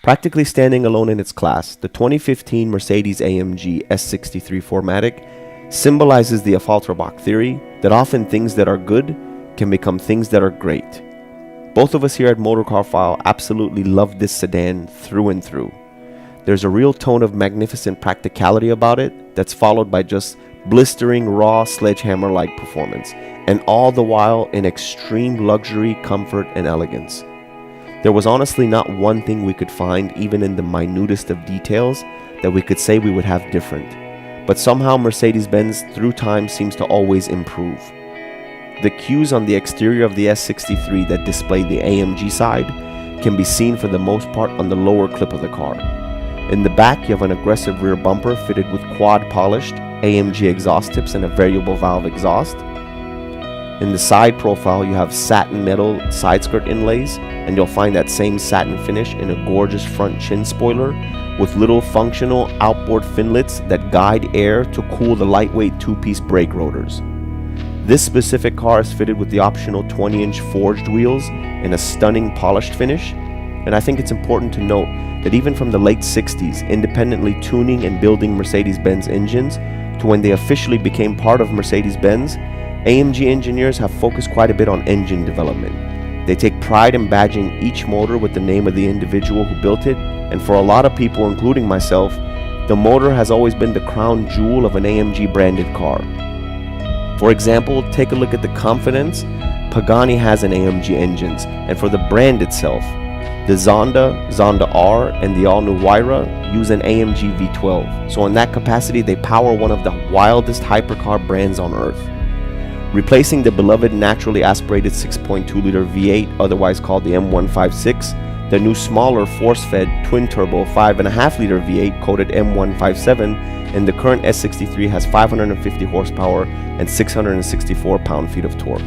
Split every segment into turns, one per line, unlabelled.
Practically standing alone in its class, the 2015 Mercedes-AMG S63 4MATIC symbolizes the Affalterbach theory that often things that are good can become things that are great. Both of us here at Motorcar File absolutely love this sedan through and through. There's a real tone of magnificent practicality about it that's followed by just blistering raw sledgehammer-like performance, and all the while in extreme luxury, comfort, and elegance. There was honestly not one thing we could find, even in the minutest of details, that we could say we would have different. But somehow Mercedes-Benz through time seems to always improve. The cues on the exterior of the S63 that display the AMG side can be seen for the most part on the lower clip of the car. In the back you have an aggressive rear bumper fitted with quad polished AMG exhaust tips and a variable valve exhaust. In the side profile you have satin metal side skirt inlays, and you'll find that same satin finish in a gorgeous front chin spoiler with little functional outboard finlets that guide air to cool the lightweight two-piece brake rotors. This specific car is fitted with the optional 20-inch forged wheels in a stunning polished finish, and I think it's important to note that even from the late 60s, independently tuning and building Mercedes-Benz engines to when they officially became part of Mercedes-Benz, AMG engineers have focused quite a bit on engine development. They take pride in badging each motor with the name of the individual who built it, and for a lot of people, including myself, the motor has always been the crown jewel of an AMG branded car. For example, take a look at the confidence Pagani has in AMG engines, and for the brand itself, the Zonda, Zonda R, and the all-new Miura use an AMG V12, so in that capacity they power one of the wildest hypercar brands on earth. Replacing the beloved naturally aspirated 6.2-liter V8, otherwise called the M156, the new smaller force-fed twin-turbo 5.5-liter V8 coded M157, and the current S63 has 550 horsepower and 664 pound-feet of torque.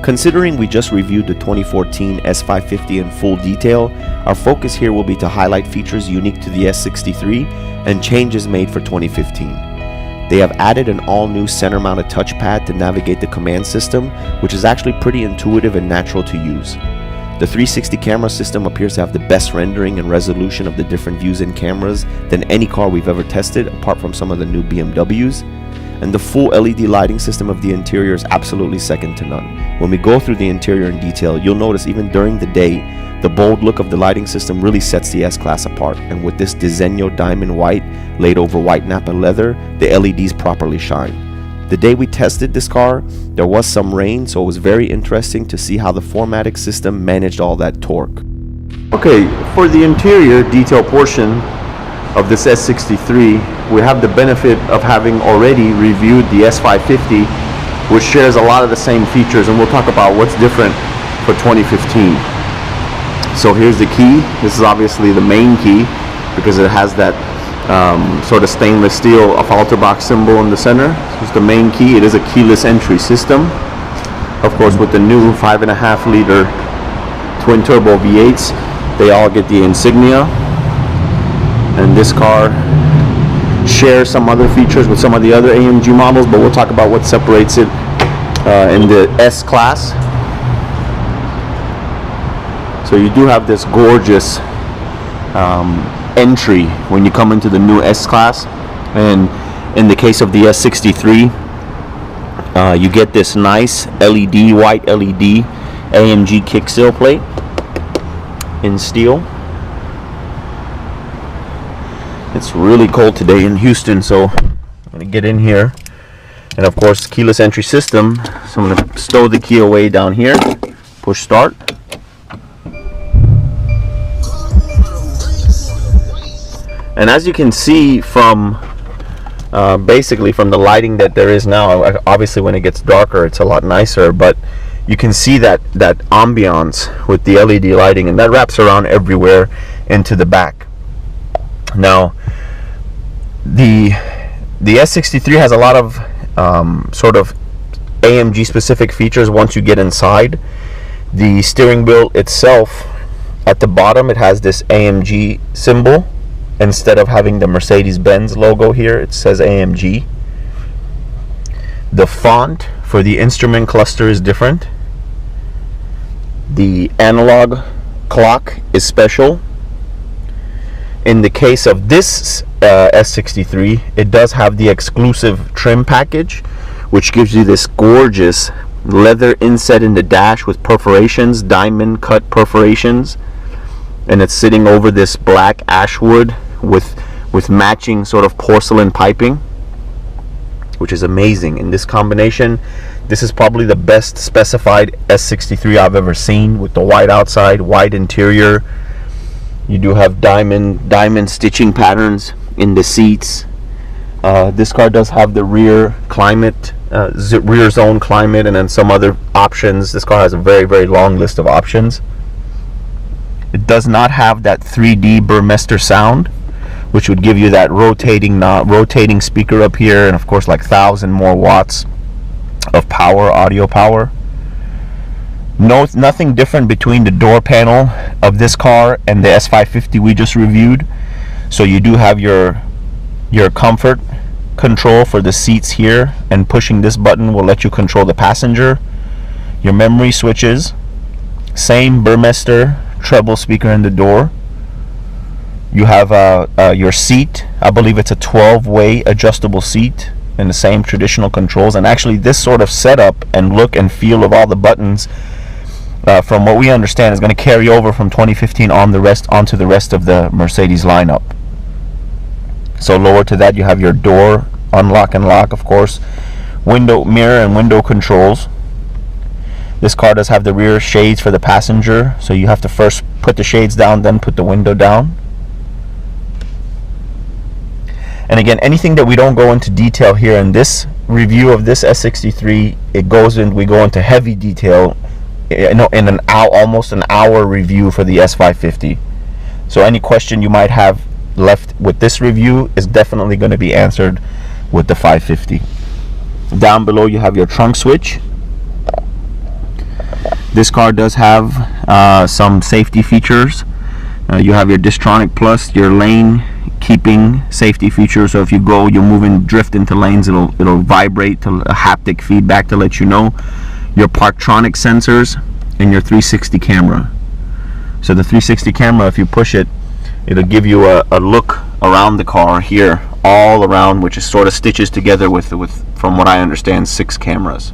Considering we just reviewed the 2014 S550 in full detail, our focus here will be to highlight features unique to the S63 and changes made for 2015. They have added an all-new center-mounted touchpad to navigate the command system, which is actually pretty intuitive and natural to use. The 360 camera system appears to have the best rendering and resolution of the different views and cameras than any car we've ever tested, apart from some of the new BMWs. And the full LED lighting system of the interior is absolutely second to none. When we go through the interior in detail, you'll notice even during the day, the bold look of the lighting system really sets the S-Class apart, and with this Diseño diamond white laid over white Napa leather, the LEDs properly shine. The day we tested this car, there was some rain, so it was very interesting to see how the 4MATIC system managed all that torque. Okay, for the interior detail portion of this S63, we have the benefit of having already reviewed the S550, which shares a lot of the same features, and we'll talk about what's different for 2015. So here's the key. This is obviously the main key because it has that sort of stainless steel Affalterbach symbol in the center. This is the main key. It is a keyless entry system. Of course, with the new 5.5-liter twin turbo V8s, they all get the insignia. And this car shares some other features with some of the other AMG models, but we'll talk about what separates it in the S-Class. So you do have this gorgeous entry when you come into the new S-Class, and in the case of the S63, you get this nice LED, white LED AMG kick seal plate in steel. It's really cold today in Houston, so I'm going to get in here. And of course, keyless entry system. So I'm going to stow the key away down here, push start. And as you can see from basically from the lighting that there is now, obviously when it gets darker it's a lot nicer, but you can see that ambiance with the LED lighting, and that wraps around everywhere into the back. Now The S63 has a lot of sort of AMG specific features once you get inside. The steering wheel itself, at the bottom, it has this AMG symbol. Instead of having the Mercedes-Benz logo here, it says AMG. The font for the instrument cluster is different. The analog clock is special. In the case of this S63, it does have the exclusive trim package, which gives you this gorgeous leather inset in the dash with perforations, diamond cut perforations, and it's sitting over this black ash wood with matching sort of porcelain piping, which is amazing. In this combination, this is probably the best specified S63 I've ever seen, with the white outside, white interior. You do have diamond stitching patterns in the seats. This car does have the rear climate, rear zone climate, and then some other options. This car has a very, very long list of options. It does not have that 3D Burmester sound, which would give you that rotating speaker up here, and of course like 1,000 more watts of power, audio power. Nothing different between the door panel of this car and the S550 we just reviewed. So you do have your comfort control for the seats here, and pushing this button will let you control the passenger. Your memory switches, same Burmester treble speaker in the door. You have your seat. I believe it's a 12-way adjustable seat, and the same traditional controls. And actually, this sort of setup and look and feel of all the buttons, from what we understand, is going to carry over from 2015 onto the rest of the Mercedes lineup. So lower to that, you have your door unlock and lock, of course, window mirror and window controls. This car does have the rear shades for the passenger, so you have to first put the shades down, then put the window down. And again, anything that we don't go into detail here in this review of this S63, we go into heavy detail in an hour, almost an hour review for the S550. So any question you might have left with this review is definitely going to be answered with the 550. Down below you have your trunk switch. This car does have some safety features. You have your Distronic Plus, your lane keeping safety feature, so if you move and drift into lanes, it'll vibrate to a haptic feedback to let you know. Your Parktronic sensors and your 360 camera. So the 360 camera, if you push it, it'll give you a look around the car here, all around, which is sort of stitches together with from what I understand, 6 cameras.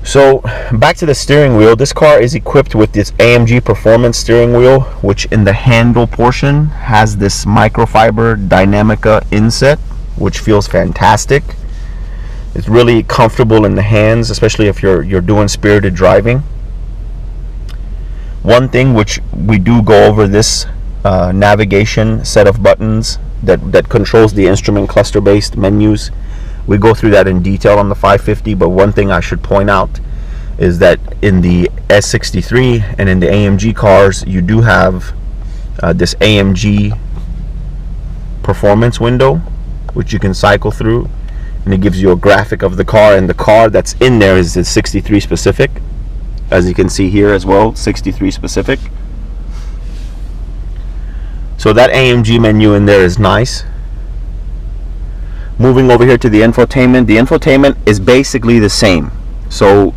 So back to the steering wheel. This car is equipped with this AMG Performance steering wheel, which in the handle portion has this microfiber Dynamica inset, which feels fantastic. It's really comfortable in the hands, especially if you're doing spirited driving. One thing which we do go over, this navigation set of buttons that controls the instrument cluster based menus. We go through that in detail on the 550, but one thing I should point out is that in the S63 and in the AMG cars, you do have this AMG performance window, which you can cycle through, and it gives you a graphic of the car, and the car that's in there is 63 specific, as you can see here as well, 63 specific. So that AMG menu in there is nice. Moving over here to the infotainment is basically the same. So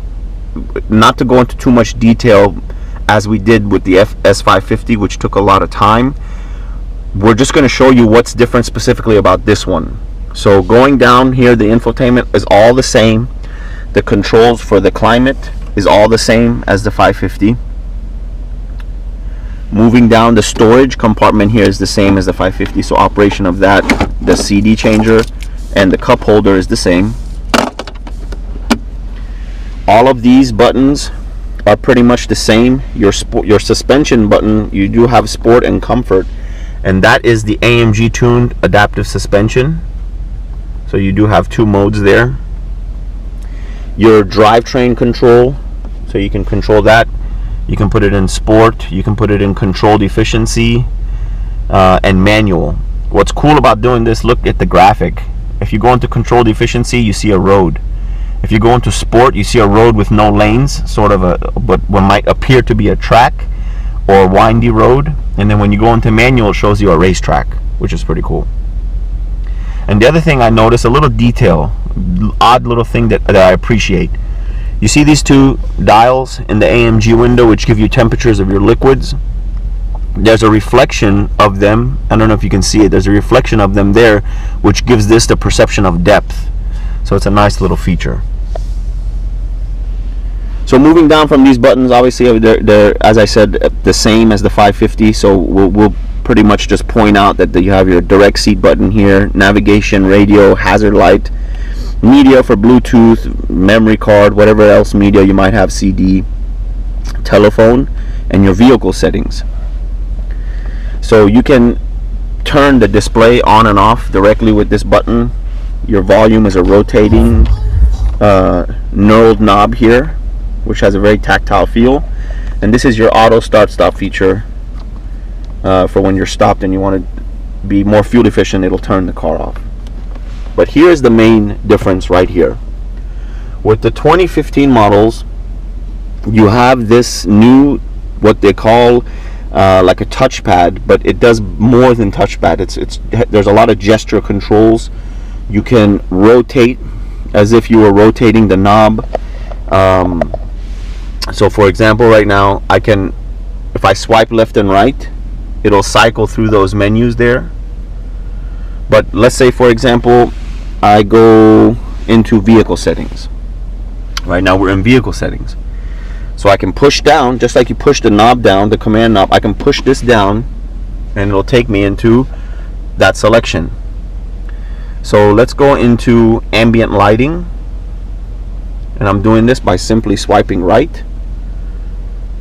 not to go into too much detail as we did with the S550, which took a lot of time, we're just going to show you what's different specifically about this one. So going down here, the infotainment is all the same. The controls for the climate is all the same as the 550. Moving down, the storage compartment here is the same as the 550, so operation of that, the CD changer and the cup holder is the same. All of these buttons are pretty much the same. Your suspension button, you do have sport and comfort, and that is the AMG tuned adaptive suspension. So you do have 2 modes there. Your drivetrain control, so you can control that. You can put it in sport, you can put it in controlled efficiency,
and manual. What's cool about doing this, look at the graphic. If you go into controlled efficiency, you see a road. If you go into sport, you see a road with no lanes, sort of what might appear to be a track or a windy road. And then when you go into manual, it shows you a racetrack, which is pretty cool. And the other thing I noticed, a little detail, odd little thing that I appreciate. You see these two dials in the AMG window which give you temperatures of your liquids? There's a reflection of them. I don't know if you can see it. There's a reflection of them there, which gives this the perception of depth. So it's a nice little feature. So moving down from these buttons, obviously they're, as I said, the same as the 550. So we'll pretty much just point out that you have your direct seat button here, navigation, radio, hazard light, media for Bluetooth, memory card, whatever else media you might have, CD, telephone, and your vehicle settings. So you can turn the display on and off directly with this button. Your volume is a rotating knurled knob here, which has a very tactile feel. And this is your auto start stop feature for when you're stopped and you want to be more fuel efficient. It'll turn the car off. But here's the main difference right here. With the 2015 models, you have this new, what they call like a touchpad, but it does more than touchpad. There's a lot of gesture controls. You can rotate as if you were rotating the knob. So for example, right now I can, if I swipe left and right, it'll cycle through those menus there. But let's say, for example, I go into vehicle settings. Right now we're in vehicle settings. So I can push down, just like you push the knob down, the command knob, I can push this down and it'll take me into that selection. So let's go into ambient lighting. And I'm doing this by simply swiping right.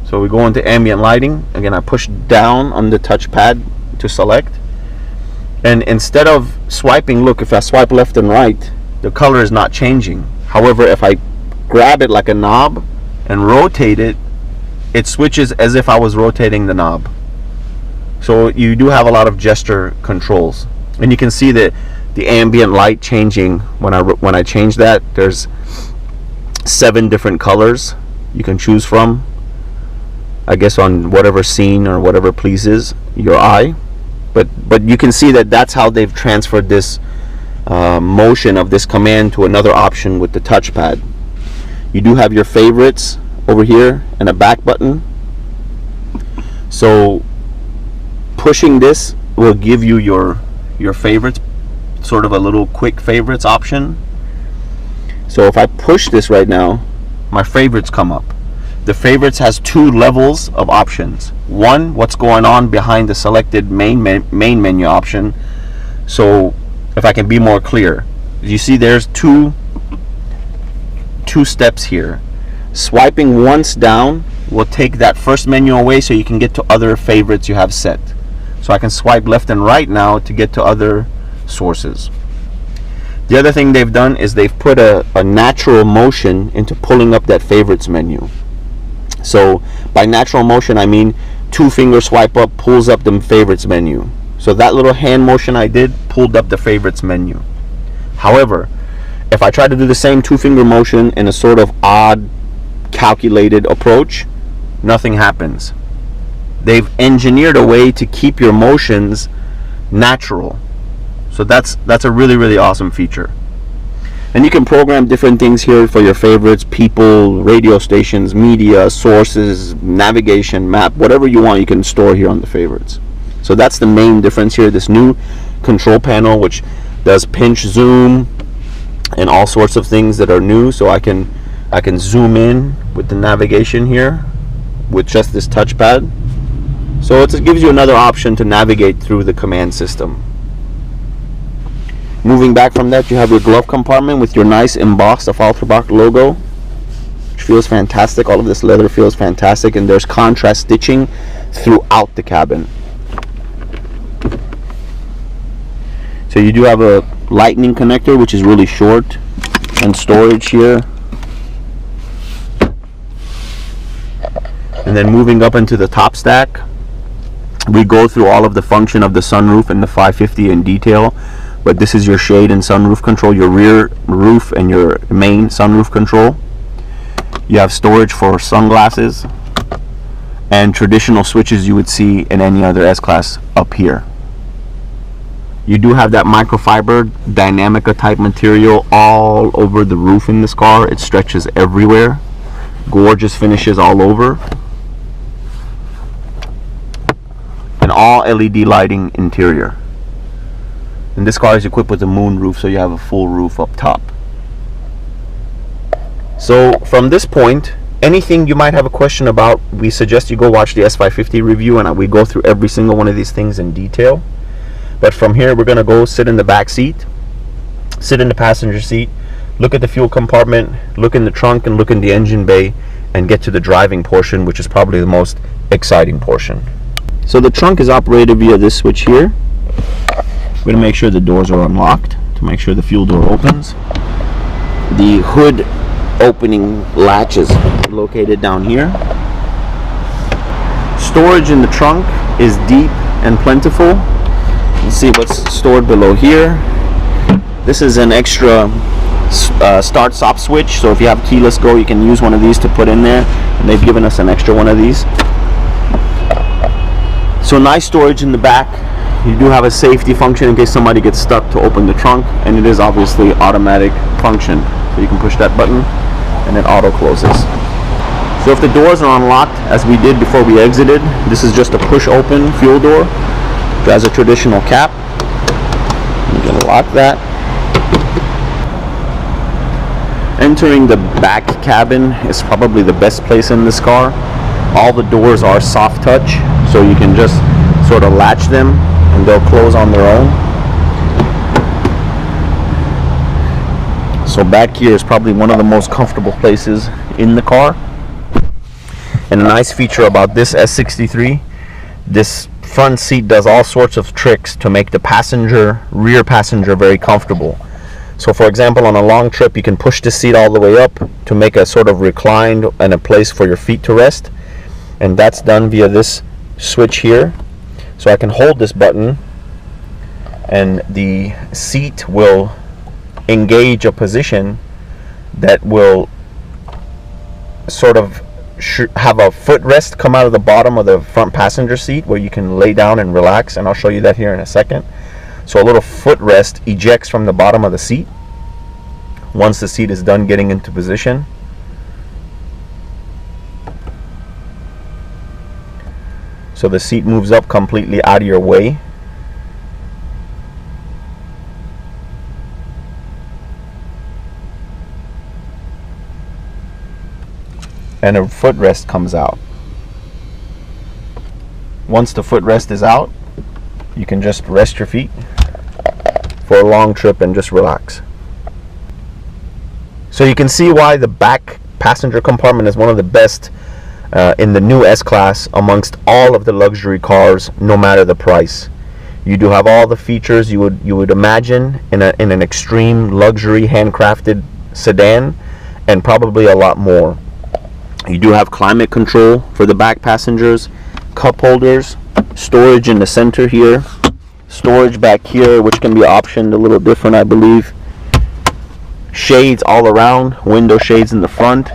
So we go into ambient lighting. Again, I push down on the touchpad to select. And instead of swiping, look, if I swipe left and right, the color is not changing. However, if I grab it like a knob and rotate it, it switches as if I was rotating the knob. So you do have a lot of gesture controls. And you can see that the ambient light changing when I change that. There's 7 different colors you can choose from, I guess, on whatever scene or whatever pleases your eye. But you can see that that's how they've transferred this motion of this command to another option with the touchpad. You do have your favorites over here and a back button. So pushing this will give you your favorites, sort of a little quick favorites option. So if I push this right now, my favorites come up. The favorites has 2 levels of options. One, what's going on behind the selected main menu option. So if I can be more clear, you see there's two steps here. Swiping once down will take that first menu away so you can get to other favorites you have set. So I can swipe left and right now to get to other sources. The other thing they've done is they've put a natural motion into pulling up that favorites menu. So by natural motion, I mean 2-finger swipe up pulls up the favorites menu. So that little hand motion I did pulled up the favorites menu. However, if I try to do the same 2-finger motion in a sort of odd calculated approach, nothing happens. They've engineered a way to keep your motions natural. So that's a really, really awesome feature. And you can program different things here for your favorites, people, radio stations, media, sources, navigation, map, whatever you want you can store here on the favorites. So that's the main difference here. This new control panel, which does pinch, zoom, and all sorts of things that are new. So I can zoom in with the navigation here with just this touchpad. So it gives you another option to navigate through the command system. Moving back from that, you have your glove compartment with your nice embossed Affalterbach logo, which feels fantastic. All of this leather feels fantastic, and there's contrast stitching throughout the cabin. So you do have a lightning connector, which is really short, and storage here. And then moving up into the top stack, We go through all of the function of the sunroof and the 550 in detail, but this is your shade and sunroof control, your rear roof and your main sunroof control. You have storage for sunglasses and traditional switches you would see in any other S-Class up here. You do have that microfiber Dynamica type material all over the roof in this car. It stretches everywhere. Gorgeous finishes all over. And all LED lighting interior. And this car is equipped with a moon roof, so you have a full roof up top. So from this point, anything you might have a question about, we suggest you go watch the S550 review, and we go through every single one of these things in detail. But from here, we're gonna go sit in the back seat, sit in the passenger seat, look at the fuel compartment, look in the trunk, and look in the engine bay, and get to the driving portion, which is probably the most exciting portion. So the trunk is operated via this switch here. We're going to make sure the doors are unlocked to make sure the fuel door opens. The hood opening latch is located down here. Storage in the trunk is deep and plentiful. You see what's stored below here. This is an extra start-stop switch, so if you have keyless go, you can use one of these to put in there, and they've given us an extra one of these. So nice storage in the back. You do have a safety function in case somebody gets stuck to open the trunk, and it is obviously automatic function. So you can push that button and it auto closes. So if the doors are unlocked, as we did before we exited, this is just a push open fuel door. It has a traditional cap. You can lock that. Entering the back cabin is probably the best place in this car. All the doors are soft touch, so you can just sort of latch them and they'll close on their own. So back here is probably one of the most comfortable places in the car. And a nice feature about this S63, this front seat does all sorts of tricks to make the rear passenger very comfortable. So for example, on a long trip, you can push the seat all the way up to make a sort of reclined and a place for your feet to rest. And that's done via this switch here. So I can hold this button and the seat will engage a position that will sort of have a footrest come out of the bottom of the front passenger seat where you can lay down and relax, and I'll show you that here in a second. So a little footrest ejects from the bottom of the seat once the seat is done getting into position. So the seat moves up completely out of your way. And a footrest comes out. Once the footrest is out, you can just rest your feet for a long trip and just relax. So you can see why the back passenger compartment is one of the best in the new S-Class amongst all of the luxury cars, no matter the price. You do have all the features you would imagine in an extreme luxury handcrafted sedan, and probably a lot more. You do have climate control for the back passengers, cup holders, storage in the center here, storage back here, which can be optioned a little different, I believe. Shades all around, window shades in the front,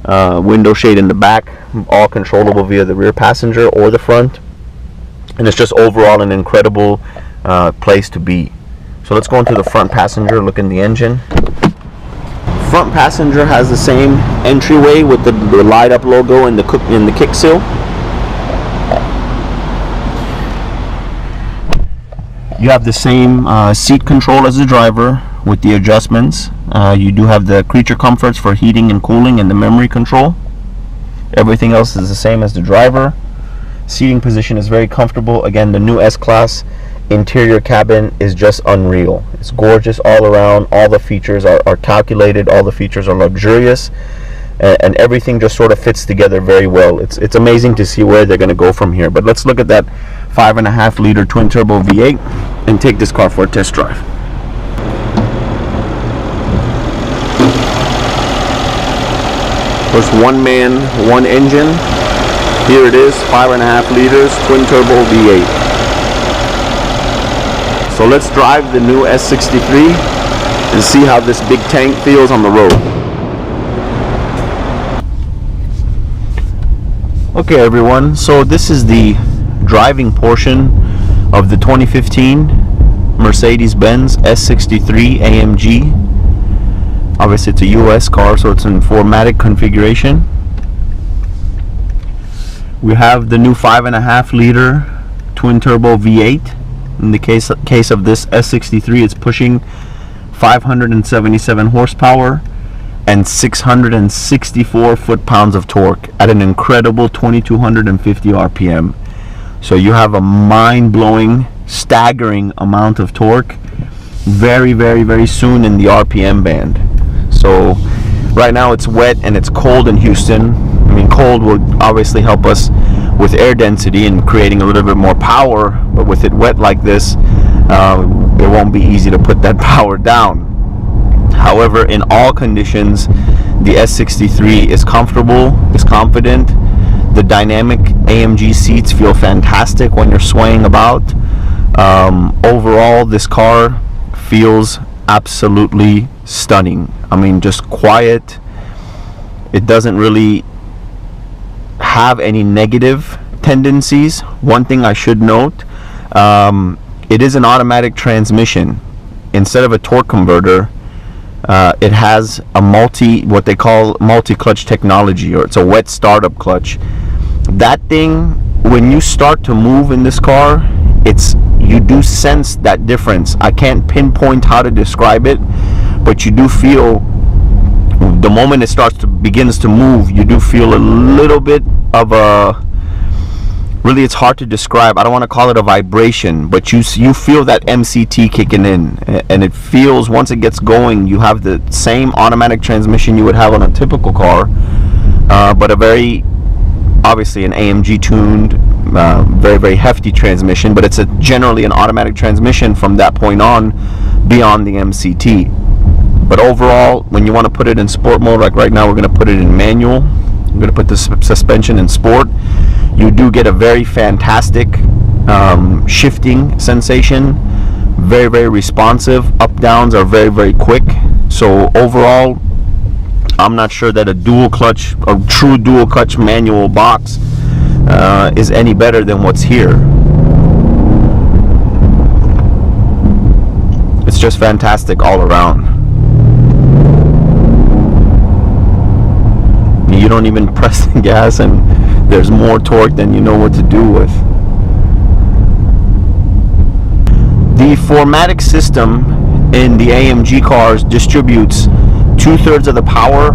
window shade in the back, all controllable via the rear passenger or the front. And it's just overall an incredible place to be. So let's go into the front passenger, look in the engine. Front passenger has the same entryway with the light up logo in the kick seal. You have the same seat control as the driver with the adjustments. You do have the creature comforts for heating and cooling and the memory control. Everything else is the same as the driver. Seating position is very comfortable. Again, the new S-Class interior cabin is just unreal. It's gorgeous all around. All the features are calculated. All the features are luxurious, and everything just sort of fits together very well. It's amazing to see where they're going to go from here. But let's look at that 5.5 liter twin turbo V8 and take this car for a test drive. There's one man, one engine. Here it is, 5.5 liters, twin turbo V8. So let's drive the new S63 and see how this big tank feels on the road. Okay everyone, so this is the driving portion of the 2015 Mercedes-Benz S63 AMG. Obviously it's a US car, so it's in 4MATIC configuration. We have the new 5.5 liter twin turbo V8. In the case of this S63, it's pushing 577 horsepower and 664 foot-pounds of torque at an incredible 2250 RPM. So you have a mind-blowing, staggering amount of torque very, very, very soon in the RPM band. So right now it's wet and it's cold in Houston. I mean, cold will obviously help us with air density and creating a little bit more power, but with it wet like this, it won't be easy to put that power down. However, in all conditions, the S63 is comfortable, is confident. The dynamic AMG seats feel fantastic when you're swaying about. Overall, this car feels absolutely stunning. I mean, just quiet. It doesn't really have any negative tendencies. One thing I should note, it is an automatic transmission. Instead of a torque converter, it has a what they call multi-clutch technology, or it's a wet startup clutch. That thing, when you start to move in this car, you do sense that difference. I can't pinpoint how to describe it, but you do feel, the moment it begins to move, you do feel a little bit of a, really it's hard to describe. I don't want to call it a vibration, but you feel that MCT kicking in, and it feels, once it gets going, you have the same automatic transmission you would have on a typical car, but a very, obviously an AMG tuned, very, very hefty transmission, but it's generally an automatic transmission from that point on, beyond the MCT. But overall, when you want to put it in sport mode, like right now we're going to put it in manual, I'm going to put the suspension in sport, you do get a very fantastic shifting sensation, very, very responsive. Up downs are very, very quick. So overall, I'm not sure that a true dual clutch manual box is any better than what's here. It's just fantastic all around. You don't even press the gas and there's more torque than you know what to do with. The 4MATIC system in the AMG cars distributes 2/3 of the power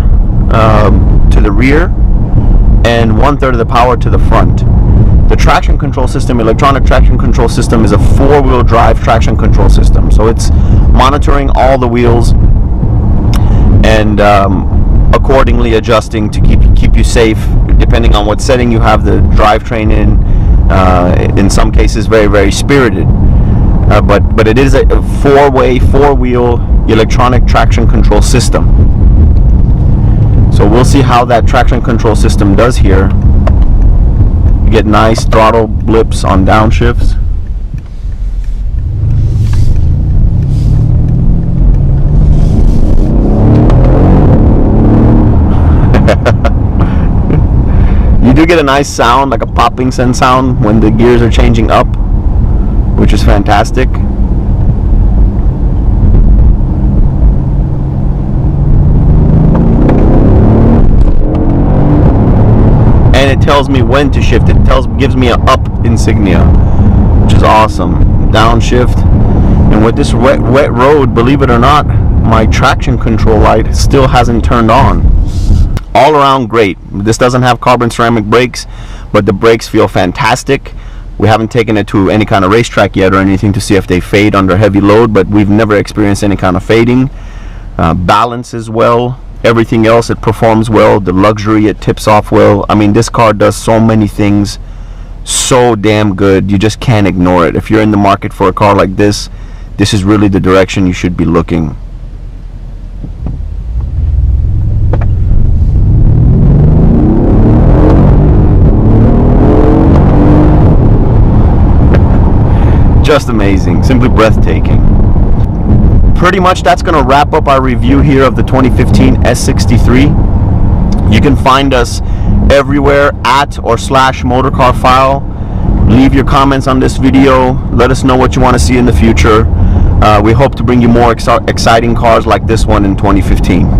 to the rear and 1/3 of the power to the front. The traction control system, electronic traction control system, is a 4-wheel drive traction control system. So it's monitoring all the wheels and accordingly adjusting to keep you safe, depending on what setting you have the drivetrain in. In some cases, very, very spirited. But it is a 4-wheel electronic traction control system. So we'll see how that traction control system does here. You get nice throttle blips on downshifts. You do get a nice sound, like a popping sense sound, when the gears are changing up, which is fantastic. And it tells me when to shift. It gives me an up insignia, which is awesome. Downshift. And with this wet road, believe it or not, my traction control light still hasn't turned on. All around great. This doesn't have carbon ceramic brakes, but the brakes feel fantastic. We haven't taken it to any kind of racetrack yet or anything to see if they fade under heavy load, but we've never experienced any kind of fading. Balances well. Everything else, it performs well. The luxury, it tips off well. I mean, this car does so many things so damn good, you just can't ignore it. If you're in the market for a car like this, this is really the direction you should be looking. just amazing, simply breathtaking. Pretty much that's going to wrap up our review here of the 2015 S63. You can find us everywhere at or / motorcar file. Leave your comments on this video. Let us know what you want to see in the future. We hope to bring you more exciting cars like this one in 2015.